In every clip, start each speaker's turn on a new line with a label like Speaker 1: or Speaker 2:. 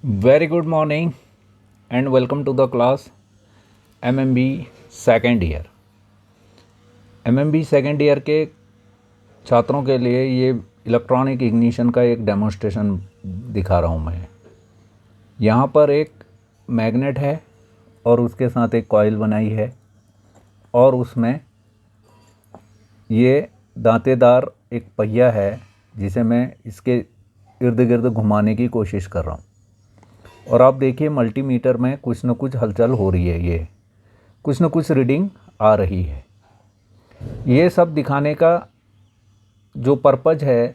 Speaker 1: Very good morning and welcome to the class MMB second year. MMB second year के छात्रों के लिए ये इलेक्ट्रॉनिक इग्निशन का एक डेमोन्स्ट्रेशन दिखा रहा हूँ मैं। यहाँ पर एक मैग्नेट है और उसके साथ एक कॉइल बनाई है और उसमें ये दांतेदार एक पहिया है जिसे मैं इसके इर्द गिर्द घुमाने की कोशिश कर रहा हूँ। और आप देखिए मल्टीमीटर में कुछ न कुछ हलचल हो रही है, ये कुछ न कुछ रीडिंग आ रही है। ये सब दिखाने का जो पर्पज़ है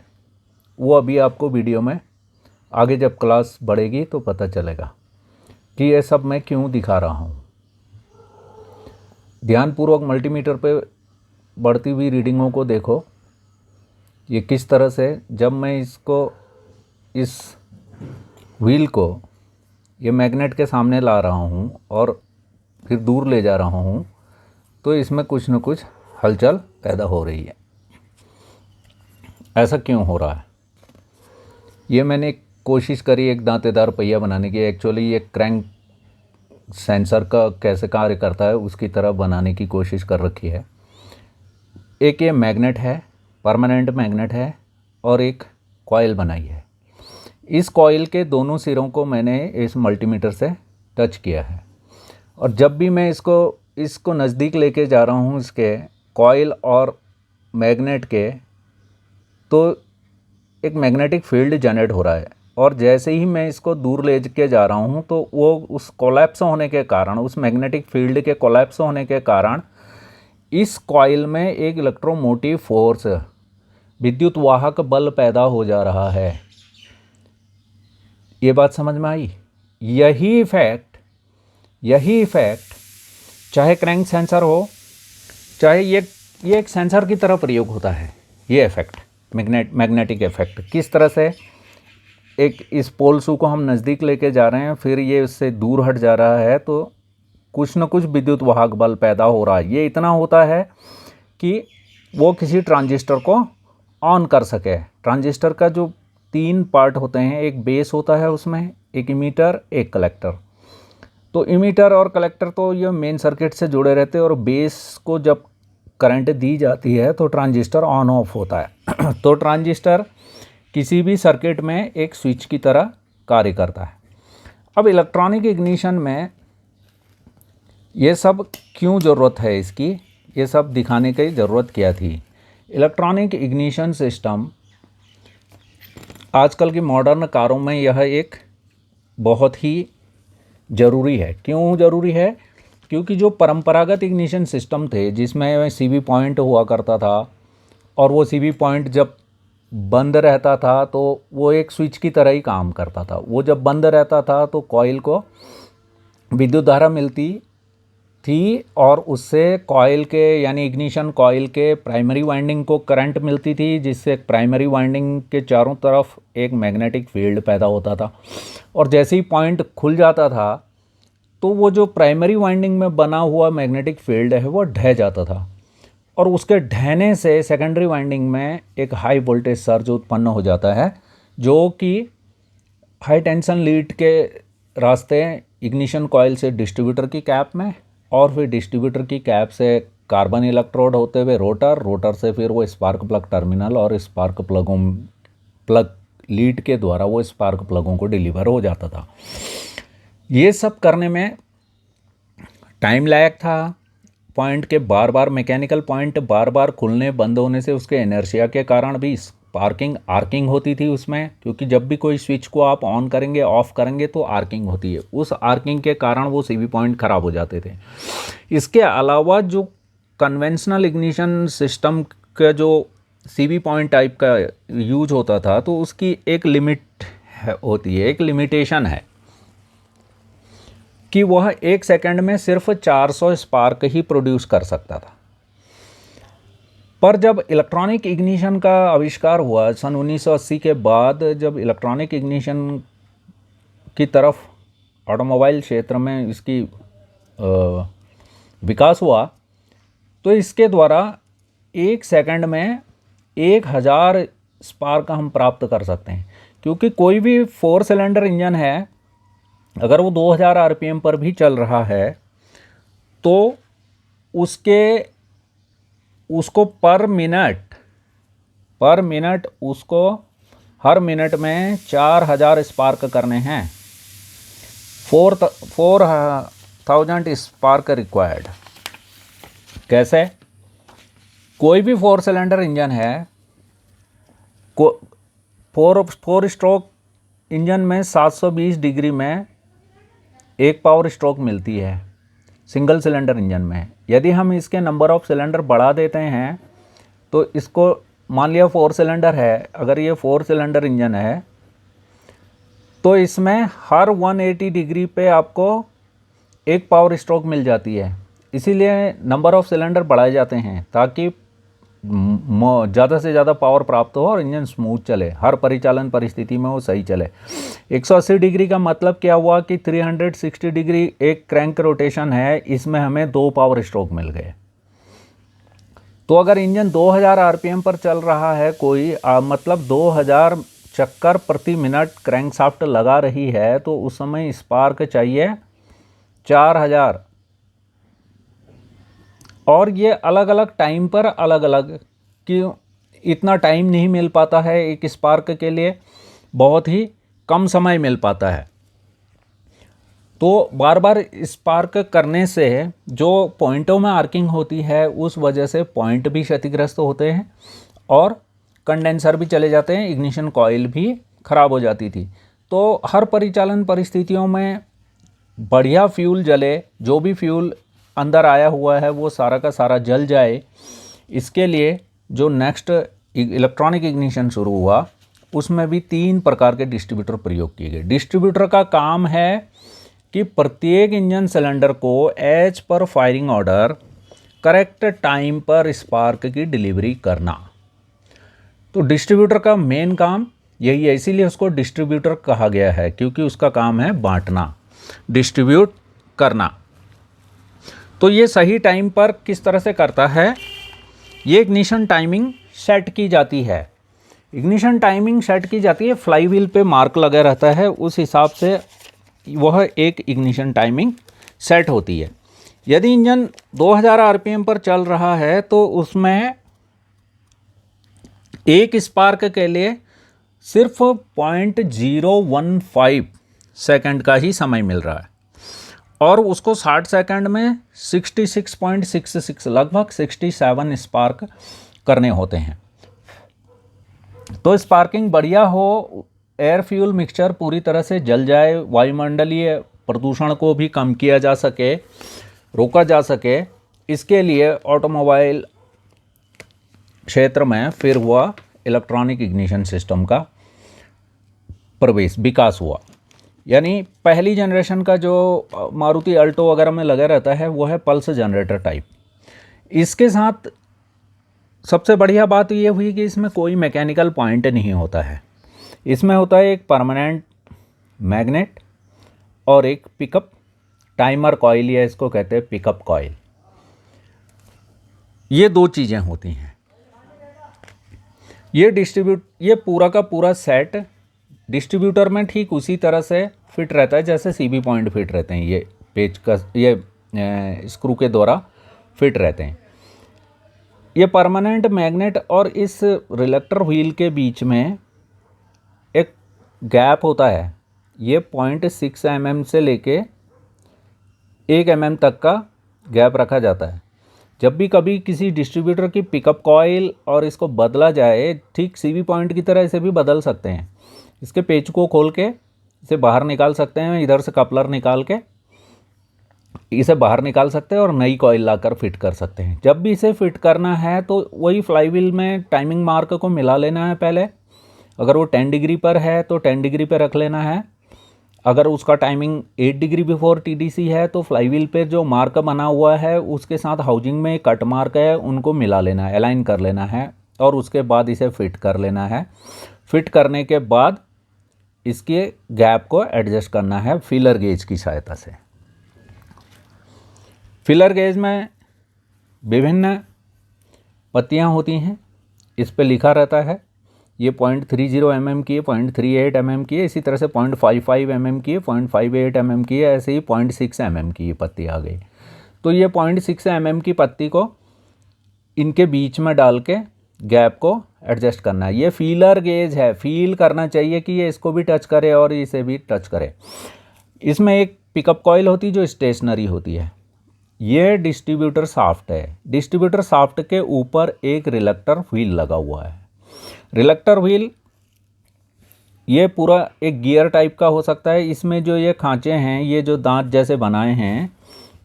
Speaker 1: वो अभी आपको वीडियो में आगे जब क्लास बढ़ेगी तो पता चलेगा कि ये सब मैं क्यों दिखा रहा हूँ। ध्यानपूर्वक मल्टीमीटर पे बढ़ती हुई रीडिंगों को देखो, ये किस तरह से जब मैं इस व्हील को ये मैग्नेट के सामने ला रहा हूँ और फिर दूर ले जा रहा हूँ तो इसमें कुछ न कुछ हलचल पैदा हो रही है। ऐसा क्यों हो रहा है? ये मैंने कोशिश करी एक दांतेदार पहिया बनाने की। एक्चुअली ये क्रैंक सेंसर का कैसे कार्य करता है उसकी तरह बनाने की कोशिश कर रखी है। एक ये मैग्नेट है, परमानेंट मैग्नेट है, और एक कॉइल बनाई है। इस कॉइल के दोनों सिरों को मैंने इस मल्टीमीटर से टच किया है और जब भी मैं इसको नज़दीक लेके जा रहा हूँ इसके कॉइल और मैग्नेट के, तो एक मैग्नेटिक फील्ड जनरेट हो रहा है। और जैसे ही मैं इसको दूर ले के जा रहा हूँ तो वो उस कोलैप्स होने के कारण, उस मैग्नेटिक फील्ड के कोलैप्स होने के कारण इस कॉइल में एक इलेक्ट्रोमोटिव फोर्स, विद्युत वाहक बल पैदा हो जा रहा है। ये बात समझ में आई? यही इफ़ेक्ट चाहे क्रैंक सेंसर हो, चाहे ये एक सेंसर की तरह प्रयोग होता है। ये इफ़ेक्ट मैग्नेटिक इफ़ेक्ट किस तरह से, एक इस पोल शू को हम नज़दीक लेके जा रहे हैं, फिर ये उससे दूर हट जा रहा है तो कुछ न कुछ विद्युत वाहक बल पैदा हो रहा है। ये इतना होता है कि वो किसी ट्रांजिस्टर को ऑन कर सके। ट्रांजिस्टर का जो 3 पार्ट होते हैं, एक बेस होता है उसमें, एक इमीटर, एक कलेक्टर। तो इमीटर और कलेक्टर तो ये मेन सर्किट से जुड़े रहते हैं और बेस को जब करंट दी जाती है तो ट्रांजिस्टर ऑन ऑफ होता है। तो ट्रांजिस्टर किसी भी सर्किट में एक स्विच की तरह कार्य करता है। अब इलेक्ट्रॉनिक इग्निशन में ये सब क्यों ज़रूरत है इसकी, ये सब दिखाने की ज़रूरत क्या थी? इलेक्ट्रॉनिक इग्निशन सिस्टम आजकल की मॉडर्न कारों में यह एक बहुत ही ज़रूरी है। क्यों ज़रूरी है? क्योंकि जो परंपरागत इग्निशन सिस्टम थे जिसमें सीवी पॉइंट हुआ करता था और वो सीवी पॉइंट जब बंद रहता था तो वो एक स्विच की तरह ही काम करता था। वो जब बंद रहता था तो कॉइल को विद्युत धारा मिलती थी और उससे कॉइल के यानी इग्निशन कॉइल के प्राइमरी वाइंडिंग को करंट मिलती थी, जिससे प्राइमरी वाइंडिंग के चारों तरफ एक मैग्नेटिक फील्ड पैदा होता था। और जैसे ही पॉइंट खुल जाता था तो वो जो प्राइमरी वाइंडिंग में बना हुआ मैग्नेटिक फील्ड है वो ढह जाता था और उसके ढहने से सेकेंडरी वाइंडिंग में एक हाई वोल्टेज सर्ज उत्पन्न हो जाता है, जो कि हाई टेंशन लीड के रास्ते इग्निशन कॉइल से डिस्ट्रीब्यूटर की कैप में, और फिर डिस्ट्रीब्यूटर की कैप से कार्बन इलेक्ट्रोड होते हुए रोटर से फिर वो स्पार्क प्लग टर्मिनल और स्पार्क प्लग लीड के द्वारा वो स्पार्क प्लगों को डिलीवर हो जाता था। ये सब करने में टाइम लैग था। पॉइंट के बार बार मैकेनिकल पॉइंट बार बार खुलने बंद होने से उसके इनर्शिया के कारण भी आर्किंग होती थी उसमें, क्योंकि जब भी कोई स्विच को आप ऑन करेंगे ऑफ करेंगे तो आर्किंग होती है। उस आर्किंग के कारण वो सीवी पॉइंट ख़राब हो जाते थे। इसके अलावा जो कन्वेंशनल इग्निशन सिस्टम का जो सीवी पॉइंट टाइप का यूज होता था तो उसकी एक लिमिट होती है, एक लिमिटेशन है कि वह 1 सेकंड में सिर्फ 400 स्पार्क ही प्रोड्यूस कर सकता था। पर जब इलेक्ट्रॉनिक इग्निशन का आविष्कार हुआ सन 1980 के बाद, जब इलेक्ट्रॉनिक इग्निशन की तरफ ऑटोमोबाइल क्षेत्र में इसकी विकास हुआ तो इसके द्वारा 1 सेकंड में 1000 स्पार्क हम प्राप्त कर सकते हैं। क्योंकि कोई भी 4 सिलेंडर इंजन है अगर वो 2000 आरपीएम पर भी चल रहा है तो उसको पर मिनट उसको हर मिनट में 4000 स्पार्क करने हैं। 4000 स्पार्क रिक्वायर्ड। कैसे? कोई भी 4 सिलेंडर इंजन है, को 4 स्ट्रोक इंजन में 720 डिग्री में एक पावर स्ट्रोक मिलती है सिंगल सिलेंडर इंजन में। यदि हम इसके नंबर ऑफ सिलेंडर बढ़ा देते हैं तो इसको, मान लिया 4 सिलेंडर है, अगर ये 4 सिलेंडर इंजन है तो इसमें हर 180 डिग्री पे आपको एक पावर स्ट्रोक मिल जाती है। इसीलिए नंबर ऑफ सिलेंडर बढ़ाए जाते हैं ताकि ज़्यादा से ज़्यादा पावर प्राप्त हो और इंजन स्मूथ चले, हर परिचालन परिस्थिति में वो सही चले। 180 डिग्री का मतलब क्या हुआ कि 360 डिग्री एक क्रैंक रोटेशन है, इसमें हमें 2 पावर स्ट्रोक मिल गए। तो अगर इंजन 2000 आरपीएम पर चल रहा है कोई, मतलब 2000 चक्कर प्रति मिनट क्रैंकशाफ्ट लगा रही है, तो उस समय स्पार्क चाहिए 4000। और ये अलग अलग टाइम पर अलग अलग, कि इतना टाइम नहीं मिल पाता है एक स्पार्क के लिए, बहुत ही कम समय मिल पाता है। तो बार बार स्पार्क करने से जो पॉइंटों में आर्किंग होती है उस वजह से पॉइंट भी क्षतिग्रस्त होते हैं और कंडेंसर भी चले जाते हैं, इग्निशन कॉइल भी ख़राब हो जाती थी। तो हर परिचालन परिस्थितियों में बढ़िया फ्यूल जले, जो भी फ्यूल अंदर आया हुआ है वो सारा का सारा जल जाए, इसके लिए जो नेक्स्ट इलेक्ट्रॉनिक इग्निशन शुरू हुआ उसमें भी 3 प्रकार के डिस्ट्रीब्यूटर प्रयोग किए गए। डिस्ट्रीब्यूटर का काम है कि प्रत्येक इंजन सिलेंडर को एज पर फायरिंग ऑर्डर करेक्ट टाइम पर स्पार्क की डिलीवरी करना। तो डिस्ट्रीब्यूटर का मेन काम यही है, इसीलिए उसको डिस्ट्रीब्यूटर कहा गया है, क्योंकि उसका काम है बांटना, डिस्ट्रीब्यूट करना। तो ये सही टाइम पर किस तरह से करता है, ये इग्निशन टाइमिंग सेट की जाती है। इग्निशन टाइमिंग सेट की जाती है, फ्लाईव्हील पे मार्क लगा रहता है, उस हिसाब से वह एक इग्निशन टाइमिंग सेट होती है। यदि इंजन 2000 आरपीएम पर चल रहा है तो उसमें एक स्पार्क के लिए सिर्फ 0.015 सेकंड का ही समय मिल रहा है और उसको 60 सेकंड में 66.66 लगभग 67 स्पार्क करने होते हैं। तो स्पार्किंग बढ़िया हो, एयर फ्यूल मिक्सचर पूरी तरह से जल जाए, वायुमंडलीय प्रदूषण को भी कम किया जा सके, रोका जा सके, इसके लिए ऑटोमोबाइल क्षेत्र में फिर हुआ इलेक्ट्रॉनिक इग्निशन सिस्टम का विकास हुआ। यानी पहली जनरेशन का जो मारुति अल्टो वगैरह में लगा रहता है वो है पल्स जनरेटर टाइप। इसके साथ सबसे बढ़िया बात ये हुई कि इसमें कोई मैकेनिकल पॉइंट नहीं होता है, इसमें होता है एक परमानेंट मैग्नेट और एक पिकअप टाइमर कॉइल, या इसको कहते हैं पिकअप कॉइल। ये 2 चीज़ें होती हैं। ये पूरा का पूरा सेट डिस्ट्रीब्यूटर में ठीक उसी तरह से फिट रहता है जैसे सीबी पॉइंट फिट रहते हैं, ये पेचकस, ये स्क्रू के द्वारा फिट रहते हैं। ये परमानेंट मैग्नेट और इस रिलेक्टर व्हील के बीच में एक गैप होता है, ये 0.6 mm से लेके 1 mm तक का गैप रखा जाता है। जब भी कभी किसी डिस्ट्रीब्यूटर की पिकअप कॉइल और इसको बदला जाए, ठीक सीबी पॉइंट की तरह इसे भी बदल सकते हैं। इसके पेच को खोल के इसे बाहर निकाल सकते हैं, इधर से कपलर निकाल के इसे बाहर निकाल सकते हैं और नई कॉइल लाकर फिट कर सकते हैं। जब भी इसे फिट करना है तो वही फ्लाईव्हील में टाइमिंग मार्क को मिला लेना है पहले। अगर वो 10 डिग्री पर है तो 10 डिग्री पर रख लेना है। अगर उसका टाइमिंग 8 डिग्री बिफोर टीडीसी है तो फ्लाईव्हील पे जो मार्क बना हुआ है उसके साथ हाउजिंग में कट मार्क है, उनको मिला लेना है, अलाइन कर लेना है और उसके बाद इसे फिट कर लेना है। फिट करने के बाद इसके गैप को एडजस्ट करना है फीलर गेज की सहायता से। फीलर गेज में विभिन्न पत्तियां होती हैं, इस पे लिखा रहता है ये 0.30 mm की है, 0.38 mm की है, इसी तरह से 0.55 mm की है, 0.58 mm की है, ऐसे ही 0.6 mm की ये पत्ती आ गई। तो ये 0.6 mm की पत्ती को इनके बीच में डाल के गैप को एडजस्ट करना है। ये फीलर गेज है, फील करना चाहिए कि ये इसको भी टच करे और इसे भी टच करे। इसमें एक पिकअप कॉइल होती है जो स्टेशनरी होती है। ये डिस्ट्रीब्यूटर शाफ्ट है। डिस्ट्रीब्यूटर शाफ्ट के ऊपर एक रिलक्टर व्हील लगा हुआ है। रिलक्टर व्हील ये पूरा एक गियर टाइप का हो सकता है। इसमें जो ये खांचे हैं, ये जो दांत जैसे बनाए हैं,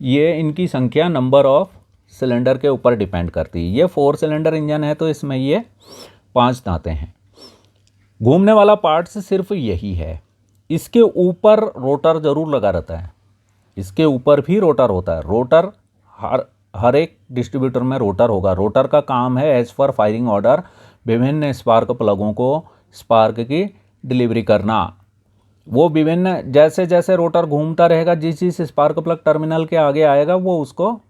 Speaker 1: ये इनकी संख्या नंबर ऑफ सिलेंडर के ऊपर डिपेंड करती है। ये 4 सिलेंडर इंजन है तो इसमें ये 5 दांतें हैं। घूमने वाला पार्ट्स सिर्फ यही है। इसके ऊपर रोटर ज़रूर लगा रहता है, इसके ऊपर भी रोटर होता है। रोटर हर एक डिस्ट्रीब्यूटर में रोटर होगा। रोटर का काम है एज पर फायरिंग ऑर्डर विभिन्न स्पार्क प्लगों को स्पार्क की डिलीवरी करना। वो विभिन्न जैसे जैसे रोटर घूमता रहेगा, जिस जिस स्पार्क प्लग टर्मिनल के आगे आएगा वो उसको,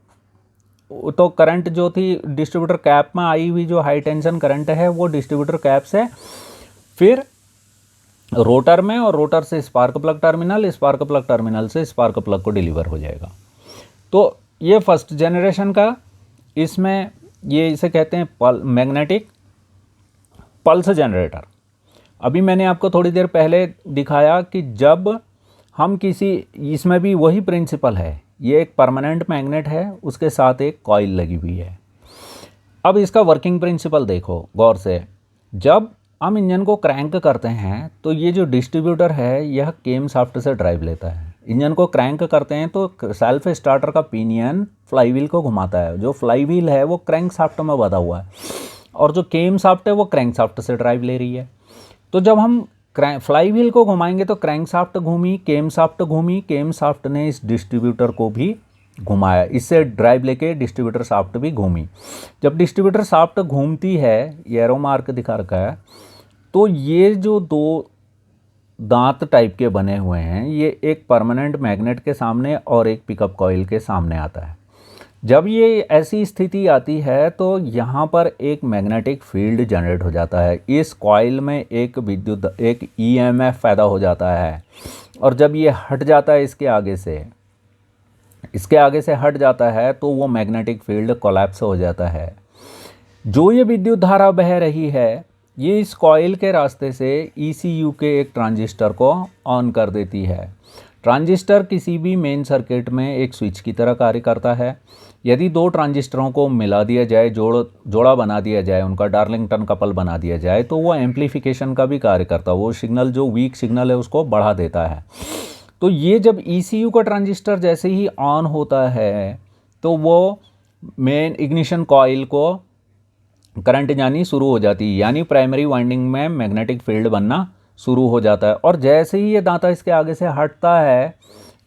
Speaker 1: तो करंट जो थी डिस्ट्रीब्यूटर कैप में आई हुई जो हाई टेंशन करंट है वो डिस्ट्रीब्यूटर कैप से फिर रोटर में, और रोटर से spark plug terminal, spark plug terminal से स्पार्क प्लग को डिलीवर हो जाएगा। तो ये फर्स्ट जनरेशन का, इसमें ये इसे कहते हैं मैग्नेटिक पल्स जनरेटर। अभी मैंने आपको थोड़ी देर पहले दिखाया कि जब हम किसी, इसमें भी वही प्रिंसिपल है। ये एक परमानेंट मैग्नेट है, उसके साथ एक कॉइल लगी हुई है। अब इसका वर्किंग प्रिंसिपल देखो गौर से। जब हम इंजन को क्रैंक करते हैं तो ये जो डिस्ट्रीब्यूटर है यह केम शाफ्ट से ड्राइव लेता है। इंजन को क्रैंक करते हैं तो सेल्फ स्टार्टर का पिनियन फ्लाईव्हील को घुमाता है। जो फ्लाईव्हील है वो क्रैंक शाफ्ट में बंधा हुआ है, और जो केम शाफ्ट है वो क्रैंक शाफ्ट से ड्राइव ले रही है। तो जब हम फ्लाईव्हील को घुमाएंगे तो क्रैंक शाफ्ट घूमी, केम शाफ्ट घूमी, केम शाफ्ट ने इस डिस्ट्रीब्यूटर को भी घुमाया, इससे ड्राइव लेके डिस्ट्रीब्यूटर शाफ्ट भी घूमी। जब डिस्ट्रीब्यूटर शाफ्ट घूमती है, ये एरो मार्क दिखा रखा है, तो ये जो 2 दांत टाइप के बने हुए हैं, ये एक परमानेंट मैग्नेट के सामने और एक पिकअप कॉइल के सामने आता है। जब ये ऐसी स्थिति आती है तो यहाँ पर एक मैग्नेटिक फील्ड जनरेट हो जाता है। इस कॉइल में एक विद्युत, एक ईएमएफ पैदा हो जाता है, और जब ये हट जाता है इसके आगे से हट जाता है तो वो मैग्नेटिक फील्ड कोलैप्स हो जाता है। जो ये विद्युत धारा बह रही है ये इस कॉइल के रास्ते से ECU के एक ट्रांजिस्टर को ऑन कर देती है। ट्रांजिस्टर किसी भी मेन सर्किट में एक स्विच की तरह कार्य करता है। यदि 2 ट्रांजिस्टरों को मिला दिया जाए, जोड़ा बना दिया जाए, उनका डार्लिंगटन कपल बना दिया जाए, तो वो एम्पलीफिकेशन का भी कार्य करता है। वो सिग्नल जो वीक सिग्नल है उसको बढ़ा देता है। तो ये जब ECU का ट्रांजिस्टर जैसे ही ऑन होता है तो वो मेन इग्निशन कॉइल को करंट जानी शुरू हो जाती है, यानी प्राइमरी वाइंडिंग में मैग्नेटिक फील्ड बनना शुरू हो जाता है। और जैसे ही ये दांता इसके आगे से हटता है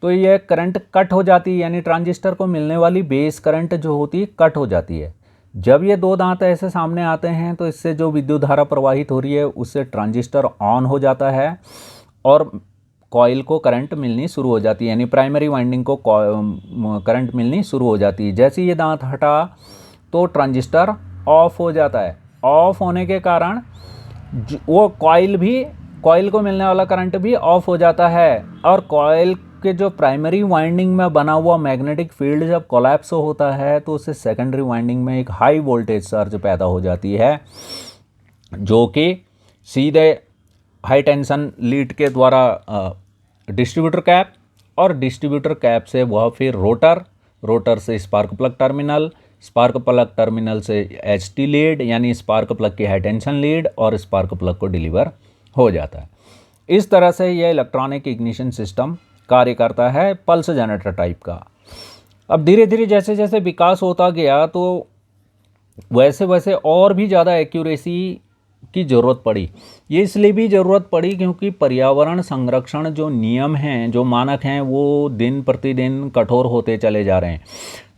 Speaker 1: तो ये करंट कट हो जाती है, यानी ट्रांजिस्टर को मिलने वाली बेस करंट जो होती है कट हो जाती है। जब ये 2 दांत ऐसे सामने आते हैं तो इससे जो विद्युत धारा प्रवाहित हो रही है उससे ट्रांजिस्टर ऑन हो जाता है और कॉइल को करंट मिलनी शुरू हो जाती है, यानी प्राइमरी वाइंडिंग को करंट मिलनी शुरू हो जाती है। जैसे ये दांत हटा तो ट्रांजिस्टर ऑफ हो जाता है। ऑफ होने के कारण वो कॉइल को मिलने वाला करंट भी ऑफ हो जाता है, और कॉइल के जो प्राइमरी वाइंडिंग में बना हुआ मैग्नेटिक फील्ड जब कोलैप्स होता है तो उससे सेकेंडरी वाइंडिंग में एक हाई वोल्टेज सर्ज पैदा हो जाती है, जो कि सीधे हाई टेंशन लीड के द्वारा डिस्ट्रीब्यूटर कैप, और डिस्ट्रीब्यूटर कैप से वह फिर रोटर से spark plug terminal, spark plug terminal से HT लीड यानी स्पार्क प्लग की हाई टेंशन लीड, और स्पार्क प्लग को डिलीवर हो जाता है। इस तरह से यह इलेक्ट्रॉनिक इग्निशन सिस्टम कार्य करता है, पल्स जनरेटर टाइप का। अब धीरे धीरे जैसे जैसे विकास होता गया तो वैसे वैसे और भी ज़्यादा एक्यूरेसी की ज़रूरत पड़ी। ये इसलिए भी ज़रूरत पड़ी क्योंकि पर्यावरण संरक्षण जो नियम हैं, जो मानक हैं, वो दिन प्रतिदिन कठोर होते चले जा रहे हैं।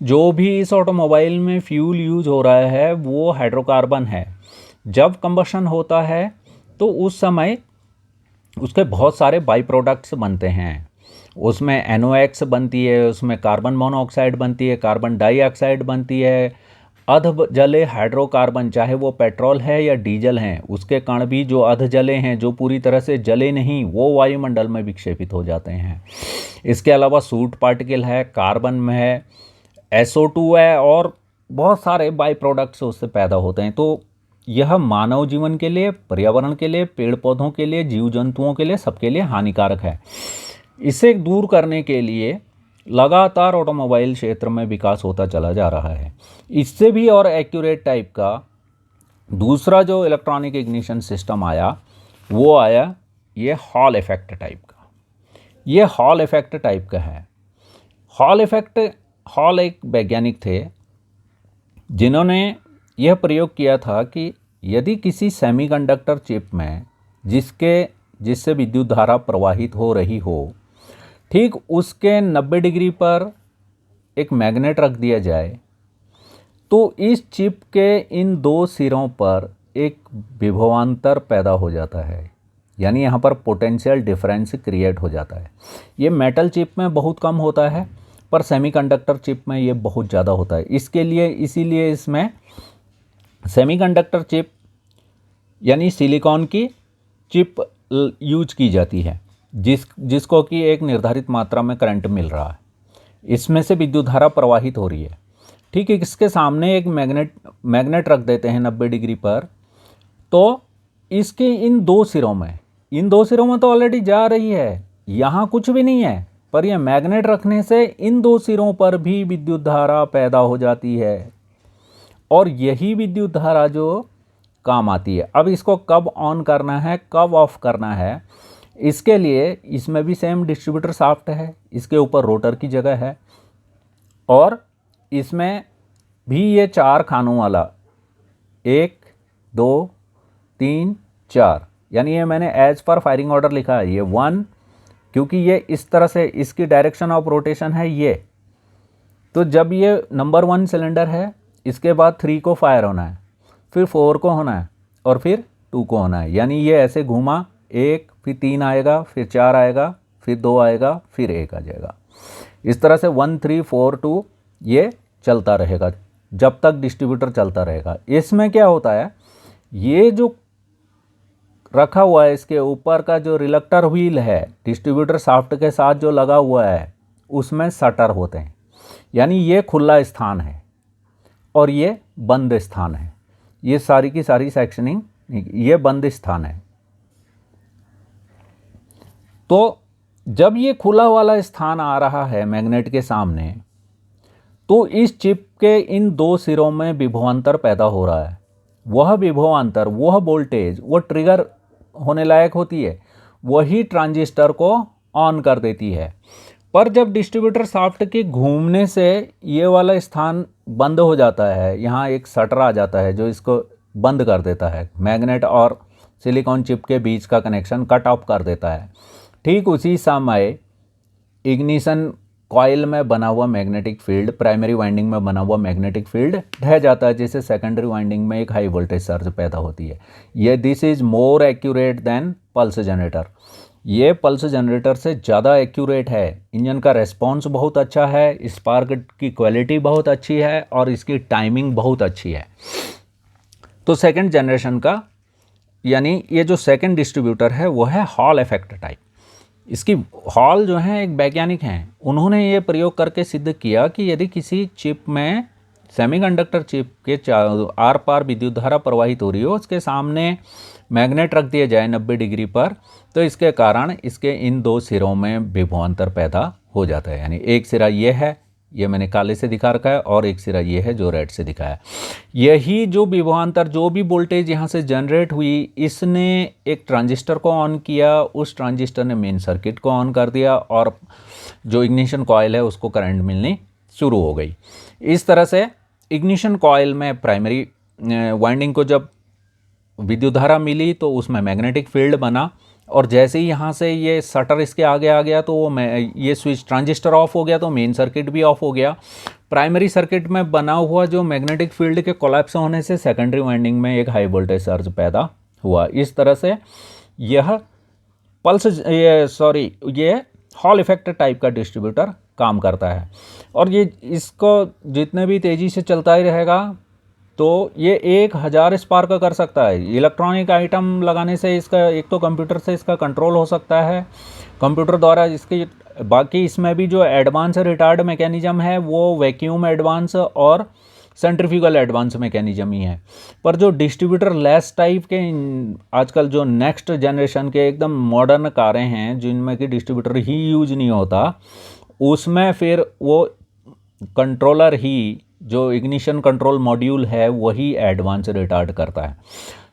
Speaker 1: जो भी इस ऑटोमोबाइल में फ्यूल यूज हो रहा है वो हाइड्रोकार्बन है। जब कंबशन होता है तो उस समय उसके बहुत सारे बाई प्रोडक्ट्स बनते हैं। उसमें NOx बनती है, उसमें कार्बन मोनोऑक्साइड बनती है, कार्बन डाइऑक्साइड बनती है, अध जले हाइड्रोकार्बन, चाहे वो पेट्रोल है या डीजल हैं, उसके कण भी जो अध जले हैं, जो पूरी तरह से जले नहीं, वो वायुमंडल में विक्षेपित हो जाते हैं। इसके अलावा सूट पार्टिकल है, कार्बन में है, SO2 है, और बहुत सारे बाई प्रोडक्ट्स उससे पैदा होते हैं। तो यह मानव जीवन के लिए, पर्यावरण के लिए, पेड़ पौधों के लिए, जीव जंतुओं के लिए, सबके लिए हानिकारक है। इसे दूर करने के लिए लगातार ऑटोमोबाइल क्षेत्र में विकास होता चला जा रहा है। इससे भी और एक्यूरेट टाइप का दूसरा जो इलेक्ट्रॉनिक इग्निशन सिस्टम आया, वो आया ये हॉल इफेक्ट टाइप का। ये हॉल इफेक्ट टाइप का है। हॉल एक वैज्ञानिक थे जिन्होंने यह प्रयोग किया था कि यदि किसी सेमीकंडक्टर चिप में जिससे विद्युत धारा प्रवाहित हो रही हो, ठीक उसके 90 डिग्री पर एक मैग्नेट रख दिया जाए, तो इस चिप के इन दो सिरों पर एक विभवांतर पैदा हो जाता है, यानी यहाँ पर पोटेंशियल डिफरेंस क्रिएट हो जाता है। ये मेटल चिप में बहुत कम होता है, पर सेमीकंडक्टर चिप में ये बहुत ज़्यादा होता है। इसीलिए इसमें सेमीकंडक्टर चिप यानी सिलिकॉन की चिप यूज की जाती है, जिसको कि एक निर्धारित मात्रा में करंट मिल रहा है, इसमें से विद्युत धारा प्रवाहित हो रही है। ठीक है, इसके सामने एक मैग्नेट रख देते हैं 90 डिग्री पर, तो इसके इन दो सिरों में तो ऑलरेडी जा रही है, यहाँ कुछ भी नहीं है, पर यह मैग्नेट रखने से इन दो सिरों पर भी विद्युत धारा पैदा हो जाती है, और यही विद्युत धारा जो काम आती है। अब इसको कब ऑन करना है, कब ऑफ करना है, इसके लिए इसमें भी सेम डिस्ट्रीब्यूटर शाफ्ट है, इसके ऊपर रोटर की जगह है, और इसमें भी ये 4 खानों वाला 1 2 3 4, यानी ये मैंने एज पर फायरिंग ऑर्डर लिखा है, ये 1, क्योंकि ये इस तरह से इसकी डायरेक्शन ऑफ रोटेशन है ये। तो जब ये नंबर 1 सिलेंडर है, इसके बाद 3 को फायर होना है, फिर 4 को होना है, और फिर 2 को होना है, यानी ये ऐसे घूमा, 1 फिर 3 आएगा, फिर 4 आएगा, फिर 2 आएगा, फिर 1 आ जाएगा। इस तरह से 1 3 4 2 ये चलता रहेगा जब तक डिस्ट्रीब्यूटर चलता रहेगा। इसमें क्या होता है, ये जो रखा हुआ है, इसके ऊपर का जो रिलक्टर व्हील है डिस्ट्रीब्यूटर शाफ्ट के साथ जो लगा हुआ है, उसमें शटर होते हैं, यानी ये खुला स्थान है और ये बंद स्थान है। ये सारी की सारी सेक्शनिंग, ये बंद स्थान है। तो जब ये खुला वाला स्थान आ रहा है मैग्नेट के सामने, तो इस चिप के इन दो सिरों में विभवांतर पैदा हो रहा है। वह विभवांतर, वह वोल्टेज, वो ट्रिगर होने लायक होती है, वही ट्रांजिस्टर को ऑन कर देती है। पर जब डिस्ट्रीब्यूटर शाफ्ट के घूमने से ये वाला स्थान बंद हो जाता है, यहाँ एक शटर आ जाता है जो इसको बंद कर देता है, मैग्नेट और सिलिकॉन चिप के बीच का कनेक्शन कट ऑफ कर देता है। ठीक उसी समय इग्निशन कॉइल में बना हुआ मैग्नेटिक फील्ड, प्राइमरी वाइंडिंग में बना हुआ मैग्नेटिक फील्ड ढह जाता है, जिससे सेकेंडरी वाइंडिंग में एक हाई वोल्टेज सर्ज पैदा होती है। ये this is more accurate then pulse generator. ये पल्स जनरेटर से ज़्यादा एक्यूरेट है। इंजन का रेस्पॉन्स बहुत अच्छा है, स्पार्क की क्वालिटी बहुत अच्छी है, और इसकी टाइमिंग बहुत अच्छी है। तो सेकेंड जनरेशन का, यानी ये जो सेकेंड डिस्ट्रीब्यूटर है वो है हॉल इफेक्ट टाइप। इसकी हॉल जो है एक वैज्ञानिक हैं, उन्होंने ये प्रयोग करके सिद्ध किया कि यदि किसी चिप में, सेमीकंडक्टर चिप के आर पार विद्युत धारा प्रवाहित हो रही हो, उसके सामने मैग्नेट रख दिया जाए 90 डिग्री पर, तो इसके कारण इसके इन दो सिरों में विभवांतर पैदा हो जाता है। यानी एक सिरा ये है, ये मैंने काले से दिखा रखा है, और एक सिरा ये है जो रेड से दिखाया है। यही जो विभवांतर, जो भी वोल्टेज यहाँ से जनरेट हुई, इसने एक ट्रांजिस्टर को ऑन किया, उस ट्रांजिस्टर ने मेन सर्किट को ऑन कर दिया, और जो इग्निशन कॉइल है उसको करंट मिलनी शुरू हो गई। इस तरह से इग्निशन कॉइल में प्राइमरी वाइंडिंग को जब विद्युत धारा मिली तो उसमें मैग्नेटिक फील्ड बना, और जैसे ही यहाँ से ये शटर इसके आगे आ गया तो वो ये स्विच ट्रांजिस्टर ऑफ हो गया, तो मेन सर्किट भी ऑफ हो गया। प्राइमरी सर्किट में बना हुआ जो मैग्नेटिक फील्ड के कोलैप्स होने से सेकेंडरी वाइंडिंग में एक हाई वोल्टेज सर्ज पैदा हुआ। इस तरह से यह ये हॉल इफेक्ट टाइप का डिस्ट्रीब्यूटर काम करता है। और ये इसको जितने भी तेज़ी से चलता ही रहेगा, तो ये 1000 स्पार्क कर सकता है। इलेक्ट्रॉनिक आइटम लगाने से इसका एक तो कंप्यूटर से इसका कंट्रोल हो सकता है, कंप्यूटर द्वारा इसकी। बाकी इसमें भी जो एडवांस रिटार्ड मैकेनिज्म है वो वैक्यूम एडवांस और सेंट्रीफ्यूगल एडवांस मैकेनिज्म ही है। पर जो डिस्ट्रीब्यूटर लेस टाइप के आजकल जो नेक्स्ट जनरेशन के एकदम मॉडर्न कारें हैं जिनमें कि डिस्ट्रीब्यूटर ही यूज नहीं होता, उसमें फिर वो कंट्रोलर ही जो इग्निशन कंट्रोल मॉड्यूल है वही एडवांस रिटार्ड करता है।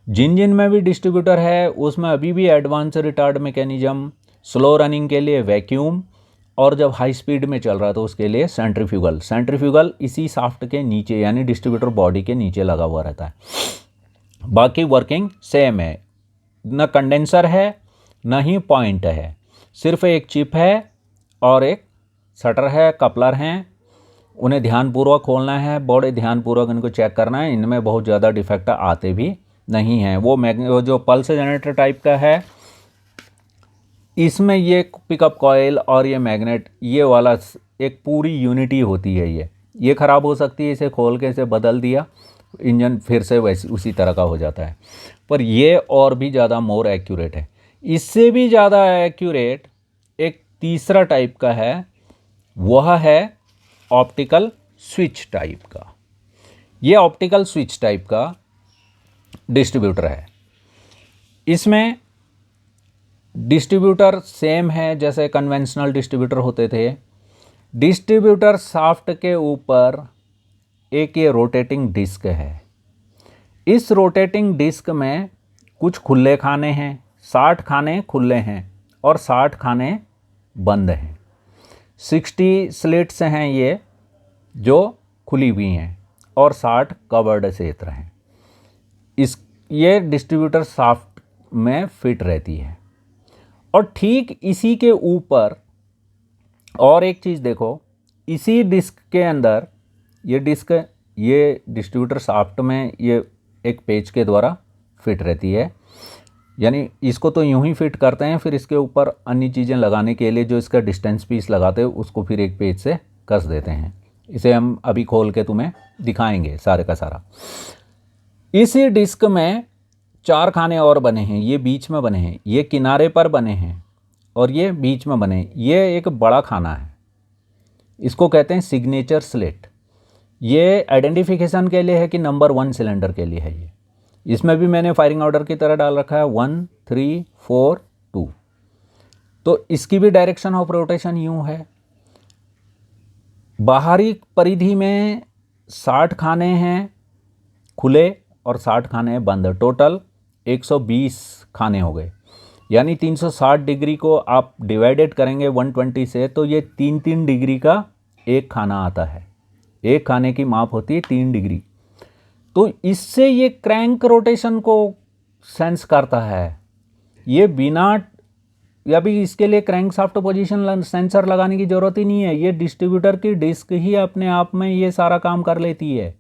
Speaker 1: जिन जिन में भी डिस्ट्रीब्यूटर है उसमें अभी भी advance retard mechanism, slow running के लिए वैक्यूम, और जब हाई स्पीड में चल रहा है तो उसके लिए सेंट्रीफ्यूगल। सेंट्रीफ्यूगल इसी शाफ्ट के नीचे यानी डिस्ट्रीब्यूटर बॉडी के नीचे लगा हुआ रहता है। बाकी वर्किंग सेम है, न कंडेंसर है न ही पॉइंट है, सिर्फ एक चिप है और एक शटर है, कपलर हैं। उन्हें ध्यानपूर्वक खोलना है, बड़े ध्यानपूर्वक इनको चेक करना है। इनमें बहुत ज़्यादा डिफेक्ट आते भी नहीं हैं। वो जो पल्स जनरेटर टाइप का है, इसमें ये पिकअप कॉयल और ये मैग्नेट, ये वाला एक पूरी यूनिटी होती है। ये ख़राब हो सकती है, इसे खोल के इसे बदल दिया, इंजन फिर से वैसे उसी तरह का हो जाता है। पर ये और भी ज़्यादा मोर एक्यूरेट है। इससे भी ज़्यादा एक्यूरेट एक तीसरा टाइप का है, वह है ऑप्टिकल स्विच टाइप का। ये ऑप्टिकल स्विच टाइप का डिस्ट्रीब्यूटर है। इसमें डिस्ट्रीब्यूटर सेम है जैसे कन्वेंशनल डिस्ट्रीब्यूटर होते थे। डिस्ट्रीब्यूटर शाफ्ट के ऊपर एक ये रोटेटिंग डिस्क है। इस रोटेटिंग डिस्क में कुछ खुले खाने हैं, 60 खाने खुले हैं और 60 खाने बंद हैं। 60 स्लिट्स हैं ये जो खुली हुई हैं और 60 कवर्ड क्षेत्र हैं। ये डिस्ट्रीब्यूटर शाफ्ट में फिट रहती है। और ठीक इसी के ऊपर और एक चीज़ देखो, इसी डिस्क के अंदर ये डिस्क, ये डिस्ट्रीब्यूटर शाफ्ट में ये एक पेच के द्वारा फिट रहती है। यानी इसको तो यूं ही फिट करते हैं, फिर इसके ऊपर अन्य चीज़ें लगाने के लिए जो इसका डिस्टेंस पीस लगाते हैं उसको फिर एक पेच से कस देते हैं। इसे हम अभी खोल के तुम्हें दिखाएंगे सारे का सारा। इसी डिस्क में 4 खाने और बने हैं, ये बीच में बने हैं, ये किनारे पर बने हैं और ये बीच में बने हैं। ये एक बड़ा खाना है, इसको कहते हैं सिग्नेचर स्लिट। ये आइडेंटिफिकेशन के लिए है कि नंबर 1 सिलेंडर के लिए है। ये इसमें भी मैंने फायरिंग ऑर्डर की तरह डाल रखा है 1 3 4 2। तो इसकी भी डायरेक्शन ऑफ रोटेशन यूँ है। बाहरी परिधि में 60 खाने हैं खुले और 60 खाने बंद, टोटल 120 खाने हो गए। यानी 360 डिग्री को आप डिवाइडेड करेंगे 120 से तो ये 3-3 डिग्री का एक खाना आता है। एक खाने की माप होती है 3 डिग्री। तो इससे ये क्रैंक रोटेशन को सेंस करता है। ये बिना, या भी इसके लिए क्रैंक शाफ्ट पोजीशन सेंसर लगाने की ज़रूरत ही नहीं है। ये डिस्ट्रीब्यूटर की डिस्क ही अपने आप में ये सारा काम कर लेती है।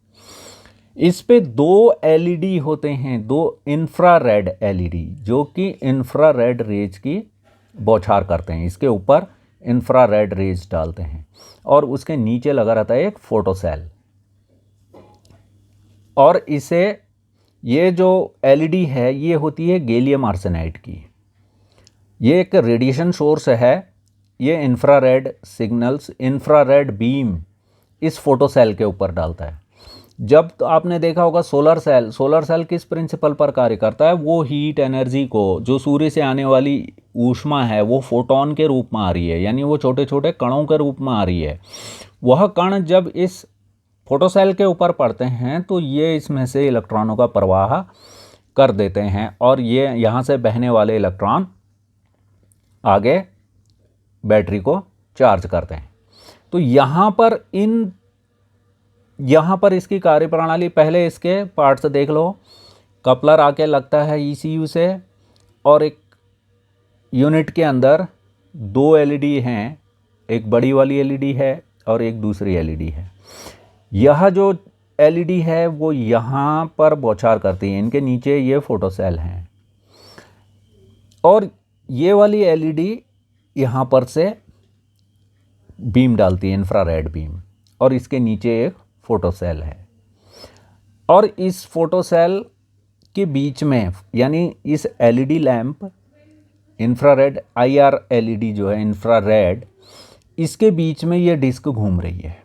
Speaker 1: इस पे 2 एलईडी होते हैं, 2 इंफ्रारेड एलईडी, जो कि इंफ्रारेड रेज की बौछार करते हैं। इसके ऊपर इंफ्रारेड रेज डालते हैं और उसके नीचे लगा रहता है एक फोटो सेल। और इसे, ये जो एलईडी है ये होती है गैलियम आर्सेनाइड की। ये एक रेडिएशन सोर्स है। ये इंफ्रारेड सिग्नल्स, इंफ्रारेड बीम इस फोटो सेल के ऊपर डालता है। जब तो आपने देखा होगा सोलर सेल किस प्रिंसिपल पर कार्य करता है, वो हीट एनर्जी को, जो सूर्य से आने वाली ऊष्मा है वो फोटोन के रूप में आ रही है, यानी वो छोटे छोटे कणों के रूप में आ रही है। वह कण जब इस फोटोसेल के ऊपर पड़ते हैं तो ये इसमें से इलेक्ट्रॉनों का प्रवाह कर देते हैं और ये यहाँ से बहने वाले इलेक्ट्रॉन आगे बैटरी को चार्ज करते हैं। तो यहाँ पर इसकी कार्यप्रणाली, पहले इसके पार्ट्स देख लो। कपलर आके लगता है ECU से और एक यूनिट के अंदर 2 एलईडी हैं, एक बड़ी वाली एलईडी है और एक दूसरी एलईडी है। यह जो एलईडी है वो यहाँ पर बौछार करती है, इनके नीचे ये फोटो सेल हैं और ये वाली एलईडी यहाँ पर से बीम डालती है, इंफ्रारेड बीम, और इसके नीचे एक फोटो सेल है। और इस फोटो सेल के बीच में, यानी इस LED lamp infrared IR LED जो है इंफ्रारेड, इसके बीच में ये डिस्क घूम रही है।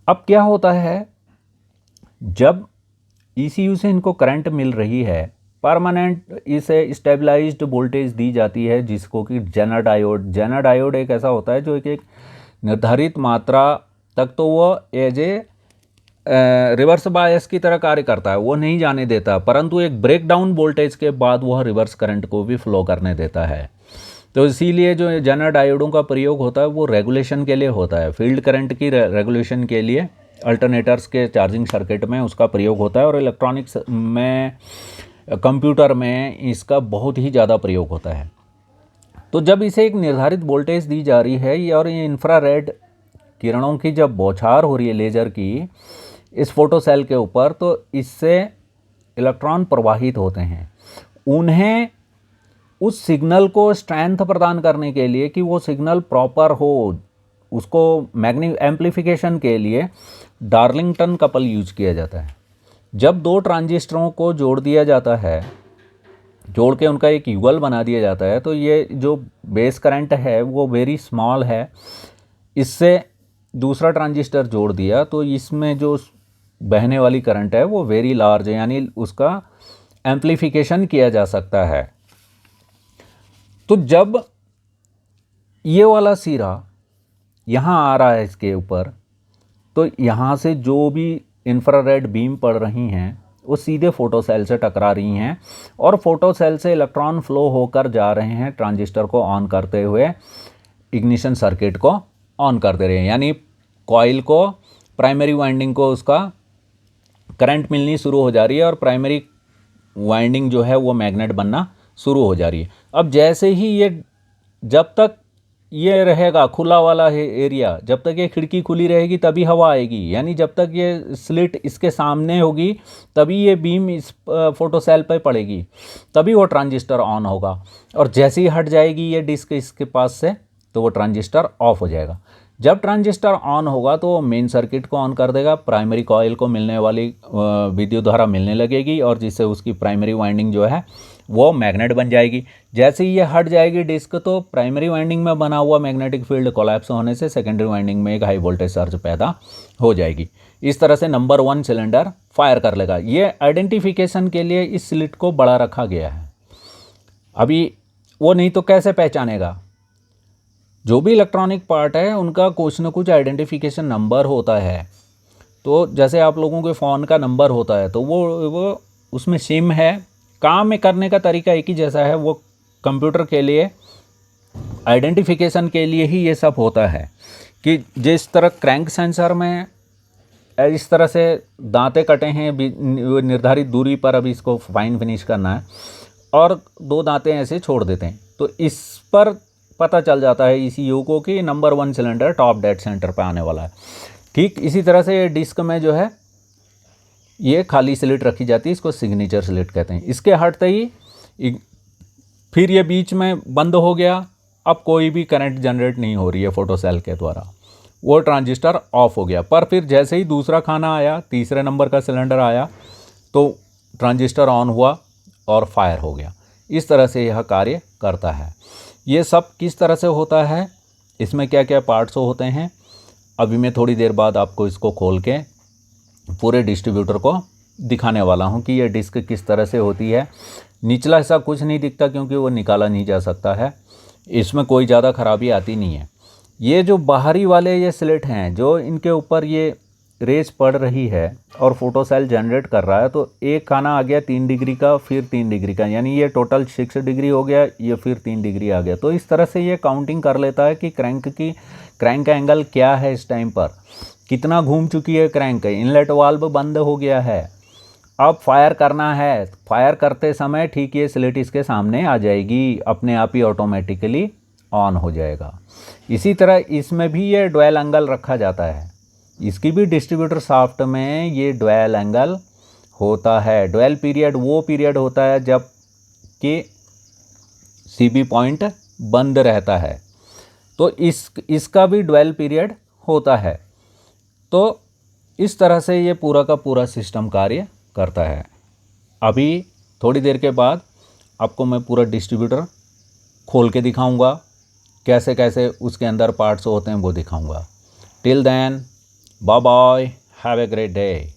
Speaker 1: अब क्या होता है, जब ECU से इनको करंट मिल रही है, परमानेंट इसे स्टेबलाइज्ड वोल्टेज दी जाती है, जिसको कि जेनर डायोड एक ऐसा होता है जो एक निर्धारित मात्रा तक तो वो एज ए रिवर्स बायस की तरह कार्य करता है, वो नहीं जाने देता, परंतु एक ब्रेकडाउन वोल्टेज के बाद वह रिवर्स करंट को भी फ्लो करने देता है। तो इसीलिए जो जेनर डायोडों का प्रयोग होता है वो रेगुलेशन के लिए होता है, फील्ड करंट की रेगुलेशन के लिए अल्टरनेटर्स के चार्जिंग सर्किट में उसका प्रयोग होता है, और इलेक्ट्रॉनिक्स में, कंप्यूटर में इसका बहुत ही ज़्यादा प्रयोग होता है। तो जब इसे एक निर्धारित वोल्टेज दी जा रही है और ये इंफ्रारेड किरणों की जब बौछार हो रही है लेज़र की इस फोटो सेल के ऊपर, तो इससे इलेक्ट्रॉन प्रवाहित होते हैं। उन्हें उस सिग्नल को स्ट्रेंथ प्रदान करने के लिए कि वो सिग्नल प्रॉपर हो, उसको एम्प्लीफिकेशन के लिए डार्लिंगटन कपल यूज किया जाता है। जब दो ट्रांजिस्टरों को जोड़ दिया जाता है, जोड़ के उनका एक युगल बना दिया जाता है, तो ये जो बेस करंट है वो वेरी स्मॉल है। इससे दूसरा ट्रांजिस्टर जोड़ दिया तो इसमें जो बहने वाली करंट है वो वेरी लार्ज है, यानी उसका एम्प्लीफिकेशन किया जा सकता है। तो जब ये वाला सिरा यहाँ आ रहा है इसके ऊपर, तो यहाँ से जो भी इंफ्रारेड बीम पड़ रही हैं वो सीधे फोटो सेल से टकरा रही हैं, और फोटो सेल से इलेक्ट्रॉन फ्लो होकर जा रहे हैं ट्रांजिस्टर को ऑन करते हुए, इग्निशन सर्किट को ऑन कर दे रहे हैं, यानी कॉइल को, प्राइमरी वाइंडिंग को उसका करंट मिलनी शुरू हो जा रही है, और प्राइमरी वाइंडिंग जो है वो मैग्नेट बनना शुरू हो जा रही है। अब जैसे ही ये, जब तक ये रहेगा खुला वाला है एरिया, जब तक ये खिड़की खुली रहेगी तभी हवा आएगी, यानी जब तक ये स्लिट इसके सामने होगी तभी ये बीम इस फोटो सेल पर पड़ेगी, तभी वो ट्रांजिस्टर ऑन होगा, और जैसे ही हट जाएगी ये डिस्क इसके पास से तो वो ट्रांजिस्टर ऑफ हो जाएगा। जब ट्रांजिस्टर ऑन होगा तो वो मेन सर्किट को ऑन कर देगा, प्राइमरी कॉइल को मिलने वाली विद्युत धारा मिलने लगेगी, और जिससे उसकी प्राइमरी वाइंडिंग जो है वो मैग्नेट बन जाएगी। जैसे ही ये हट जाएगी डिस्क, तो प्राइमरी वाइंडिंग में बना हुआ मैग्नेटिक फील्ड कोलैप्स होने से सेकेंडरी वाइंडिंग में एक हाई वोल्टेज सर्ज पैदा हो जाएगी। इस तरह से नंबर 1 सिलेंडर फायर कर लेगा। ये आइडेंटिफिकेशन के लिए इस स्लिट को बड़ा रखा गया है। अभी वो नहीं तो कैसे पहचानेगा? जो भी इलेक्ट्रॉनिक पार्ट है उनका कुछ न कुछ आइडेंटिफिकेशन नंबर होता है। तो जैसे आप लोगों के फ़ोन का नंबर होता है, तो वो उसमें सिम है, काम में करने का तरीका एक ही जैसा है। वो कंप्यूटर के लिए आइडेंटिफिकेशन के लिए ही ये सब होता है, कि जिस तरह क्रैंक सेंसर में इस तरह से दांतें कटे हैं निर्धारित दूरी पर, अभी इसको फाइन फिनिश करना है, और 2 दांतें ऐसे छोड़ देते हैं, तो इस पर पता चल जाता है ECU को कि number 1 cylinder top dead centre पे आने वाला है। ठीक इसी तरह से ये डिस्क में जो है ये खाली स्लिट रखी जाती है, इसको सिग्नेचर स्लिट कहते हैं। इसके हटते ही फिर ये बीच में बंद हो गया, अब कोई भी करंट जनरेट नहीं हो रही है फोटो सेल के द्वारा, वो ट्रांजिस्टर ऑफ हो गया। पर फिर जैसे ही दूसरा खाना आया, तीसरे नंबर का सिलेंडर आया, तो ट्रांजिस्टर ऑन हुआ और फायर हो गया। इस तरह से यह कार्य करता है। ये सब किस तरह से होता है, इसमें क्या क्या पार्ट्स होते हैं, अभी मैं थोड़ी देर बाद आपको इसको खोल के पूरे डिस्ट्रीब्यूटर को दिखाने वाला हूँ कि ये डिस्क किस तरह से होती है। निचला हिस्सा कुछ नहीं दिखता क्योंकि वो निकाला नहीं जा सकता है, इसमें कोई ज़्यादा खराबी आती नहीं है। ये जो बाहरी वाले ये स्लिट हैं, जो इनके ऊपर ये रेज पड़ रही है और फोटो सेल जनरेट कर रहा है, तो एक खाना आ गया 3 डिग्री का, फिर 3 डिग्री का, यानी ये टोटल 6 डिग्री हो गया, ये फिर 3 डिग्री आ गया। तो इस तरह से ये काउंटिंग कर लेता है कि क्रैंक का एंगल क्या है, इस टाइम पर कितना घूम चुकी है क्रैंक, इनलेट वाल्व बंद हो गया है, अब फायर करना है। फायर करते समय ठीक ये स्लिट इसके सामने आ जाएगी, अपने आप ही ऑटोमेटिकली ऑन हो जाएगा। इसी तरह इसमें भी ये डुअल एंगल रखा जाता है, इसकी भी डिस्ट्रीब्यूटर शाफ्ट में ये डुअल एंगल होता है। डुअल पीरियड वो पीरियड होता है जब कि CB पॉइंट बंद रहता है, तो इसका भी डुअल पीरियड होता है। तो इस तरह से ये पूरा का पूरा सिस्टम कार्य करता है। अभी थोड़ी देर के बाद आपको मैं पूरा डिस्ट्रीब्यूटर खोल के दिखाऊंगा, कैसे कैसे उसके अंदर पार्ट्स होते हैं वो दिखाऊंगा। Till then, bye bye, have a great day.